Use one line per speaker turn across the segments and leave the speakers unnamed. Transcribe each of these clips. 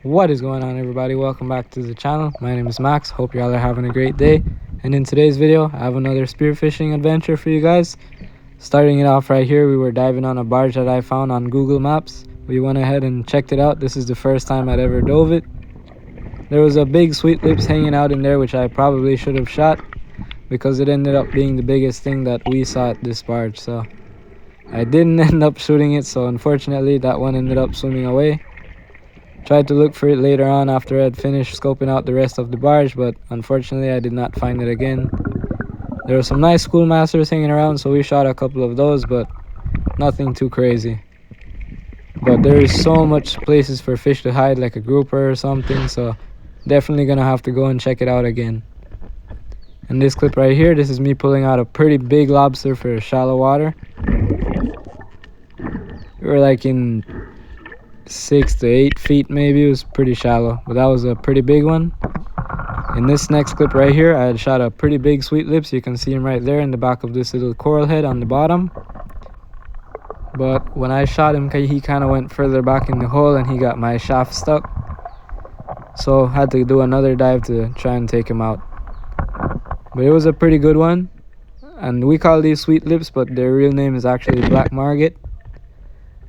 What is going on, everybody? Welcome back to the channel. My name is Max. Hope y'all are having a great day. And in today's video, I have another spearfishing adventure for you guys. Starting it off right here, we were diving on a barge that I found on Google Maps. We went ahead and checked it out. This is the first time I'd ever dove it. There was a big sweet lips hanging out in there, which I probably should have shot, because it ended up being the biggest thing that we saw at this barge. So I didn't end up shooting it, so unfortunately that one ended up swimming away. Tried to look for it later on after I'd finished scoping out the rest of the barge, but unfortunately I did not find it again. There were some nice schoolmasters hanging around, so we shot a couple of those, but nothing too crazy. But there is so much places for fish to hide, like a grouper or something, so definitely gonna have to go and check it out again. In this clip right here, this is me pulling out a pretty big lobster for shallow water. We were like in 6 to 8 feet maybe. It was pretty shallow, but that was a pretty big one. In this next clip right here, I had shot a pretty big sweet lips. You can see him right there in the back of this little coral head on the bottom. But when I shot him, he kind of went further back in the hole and he got my shaft stuck, so I had to do another dive to try and take him out. But it was a pretty good one, and we call these sweet lips, but their real name is actually black marget.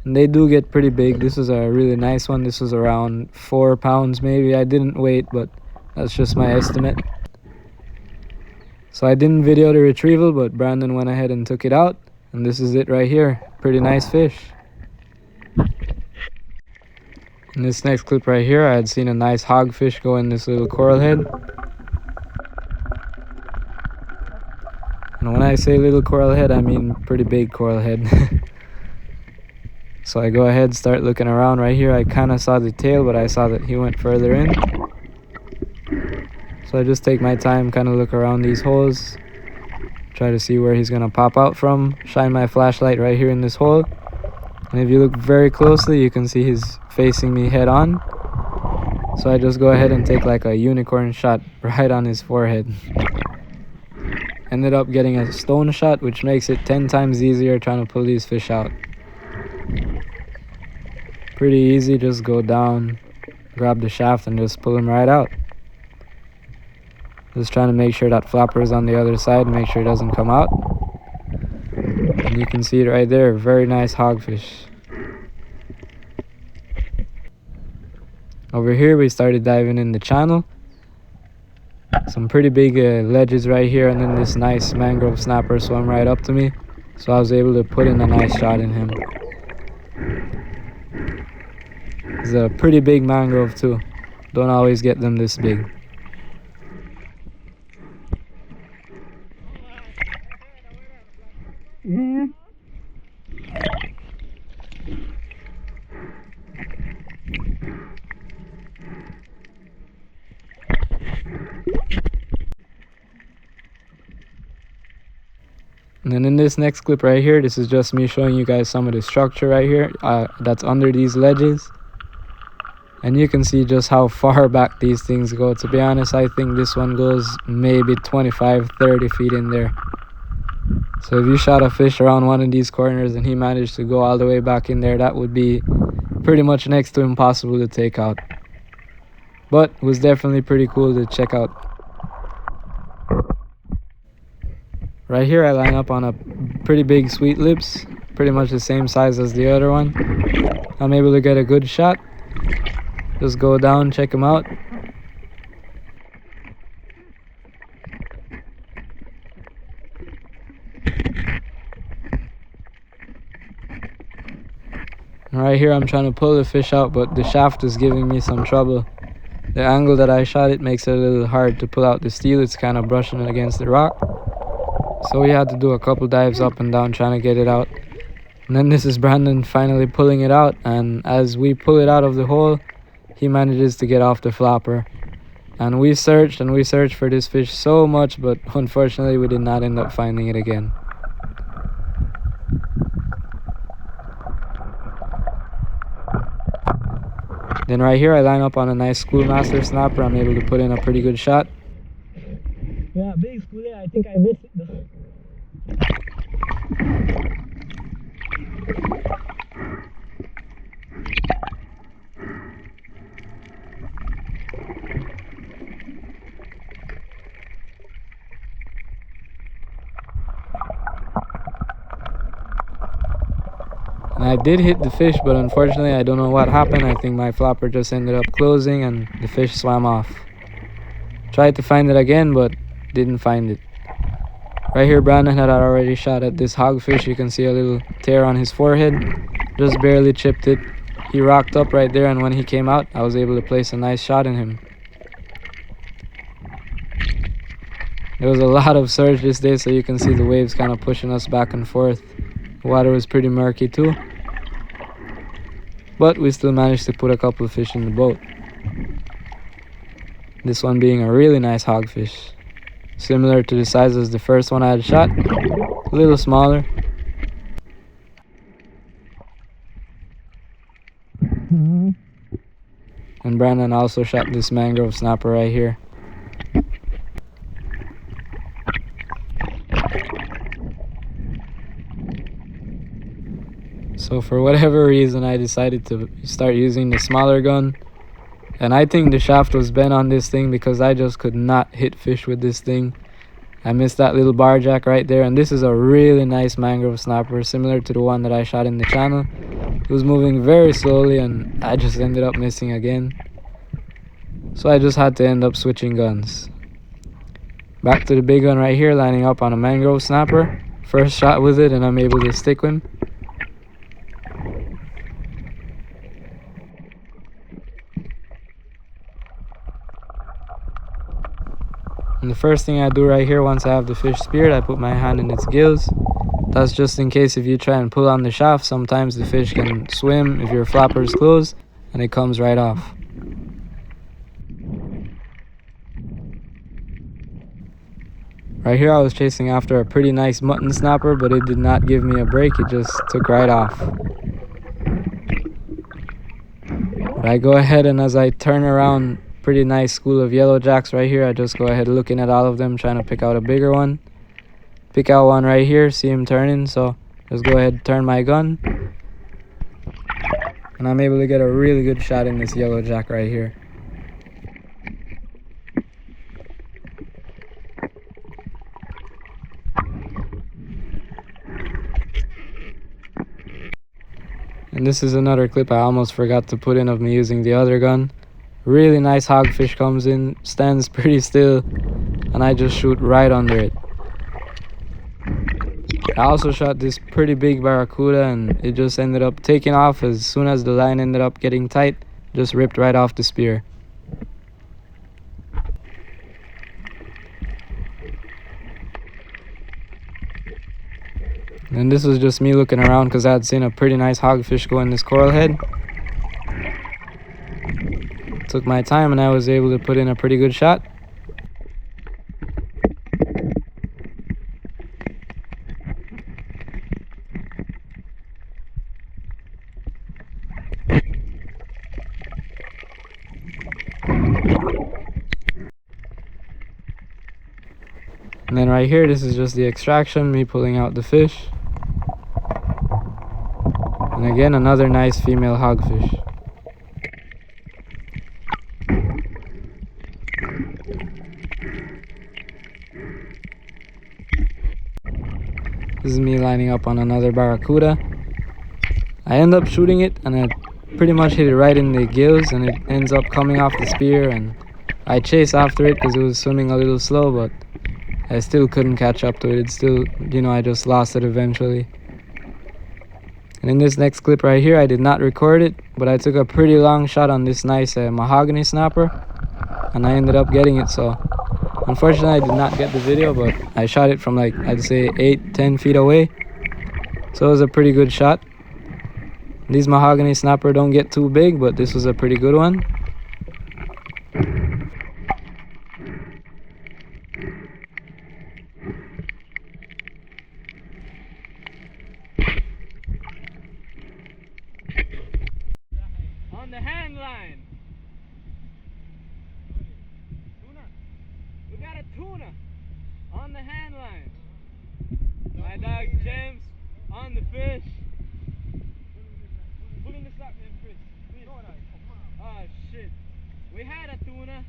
And they do get pretty big. This is a really nice one. This was around 4 pounds maybe. I didn't weigh, but that's just my estimate. So I didn't video the retrieval, but Brandon went ahead and took it out, and this is it right here. Pretty nice fish. In this next clip right here, I had seen a nice hogfish go in this little coral head. And when I say little coral head, I mean pretty big coral head. So I go ahead, start looking around right here. I kind of saw the tail, but I saw that he went further in. So I just take my time, kind of look around these holes, try to see where he's going to pop out from. Shine my flashlight right here in this hole. And if you look very closely, you can see he's facing me head on. So I just go ahead and take like a unicorn shot right on his forehead. Ended up getting a stone shot, which makes it 10 times easier trying to pull these fish out. Pretty easy, just go down, grab the shaft and just pull him right out. Just trying to make sure that flapper is on the other side, make sure it doesn't come out. And you can see it right there, very nice hogfish. Over here we started diving in the channel. Some pretty big ledges right here, and then this nice mangrove snapper swam right up to me, so I was able to put in a nice shot in him. It's a pretty big mangrove too. Don't always get them this big. And then in this next clip right here, this is just me showing you guys some of the structure right here that's under these ledges. And you can see just how far back these things go. To be honest, I think this one goes maybe 25-30 feet in there. So if you shot a fish around one of these corners and he managed to go all the way back in there, that would be pretty much next to impossible to take out. But it was definitely pretty cool to check out. Right here I line up on a pretty big sweet lips, pretty much the same size as the other one. I'm able to get a good shot. Just go down, check him out. Right here I'm trying to pull the fish out, but the shaft is giving me some trouble. The angle that I shot it makes it a little hard to pull out the steel. It's kind of brushing against the rock. So we had to do a couple dives up and down trying to get it out. And then this is Brandon finally pulling it out, and as we pull it out of the hole, he manages to get off the flapper. And we searched for this fish so much, but unfortunately we did not end up finding it again. Then right here I line up on a nice schoolmaster snapper. I'm able to put in a pretty good shot. Yeah, big schoolie. I think I missed it though. And I did hit the fish, but unfortunately I don't know what happened. I think my flopper just ended up closing and the fish swam off. Tried to find it again, but didn't find it. Right here, Brandon had already shot at this hogfish. You can see a little tear on his forehead. Just barely chipped it. He rocked up right there, and when he came out, I was able to place a nice shot in him. There was a lot of surge this day, so you can see the waves kind of pushing us back and forth. The water was pretty murky too. But we still managed to put a couple of fish in the boat. This one being a really nice hogfish. Similar to the size as the first one I had shot. A little smaller. And Brandon also shot this mangrove snapper right here. So for whatever reason, I decided to start using the smaller gun. And I think the shaft was bent on this thing because I just could not hit fish with this thing. I missed that little bar jack right there. And this is a really nice mangrove snapper, similar to the one that I shot in the channel. It was moving very slowly and I just ended up missing again. So I just had to end up switching guns. Back to the big gun right here, lining up on a mangrove snapper. First shot with it and I'm able to stick him. And the first thing I do right here, once I have the fish speared, I put my hand in its gills. That's just in case if you try and pull on the shaft, sometimes the fish can swim if your flapper is closed and it comes right off. Right here I was chasing after a pretty nice mutton snapper, but it did not give me a break, it just took right off. But I go ahead and as I turn around, pretty nice school of yellow jacks right here, I just go ahead looking at all of them, trying to pick out a bigger one. Pick out one right here, see him turning, so just go ahead, turn my gun. And I'm able to get a really good shot in this yellow jack right here. And this is another clip I almost forgot to put in of me using the other gun. Really nice hogfish comes in, stands pretty still, and I just shoot right under it. I also shot this pretty big barracuda and it just ended up taking off as soon as the line ended up getting tight, just ripped right off the spear. And this was just me looking around because I had seen a pretty nice hogfish go in this coral head. Took my time and I was able to put in a pretty good shot. And then right here, this is just the extraction, me pulling out the fish. And again, another nice female hogfish. This is me lining up on another barracuda. I end up shooting it and I pretty much hit it right in the gills and it ends up coming off the spear, and I chase after it because it was swimming a little slow, but I still couldn't catch up to it. It's still, I just lost it eventually. And in this next clip right here, I did not record it, but I took a pretty long shot on this nice mahogany snapper and I ended up getting it. So unfortunately I did not get the video, but I shot it from like, I'd say 8-10 feet away, so it was a pretty good shot. These mahogany snapper don't get too big, but this was a pretty good one.
On the handline. Tuna. We got a tuna on the handline. My dog James on the fish. Put in the sock then, Chris. Please. Oh shit. We had a tuna.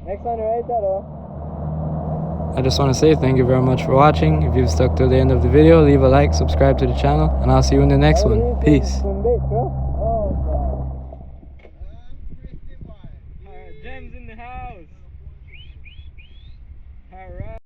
Next one right there, I just want to say thank you very much for watching. If you've stuck to the end of the video, leave a like, subscribe to the channel, and I'll see you in the next one. Peace.
Gems in the house. All right.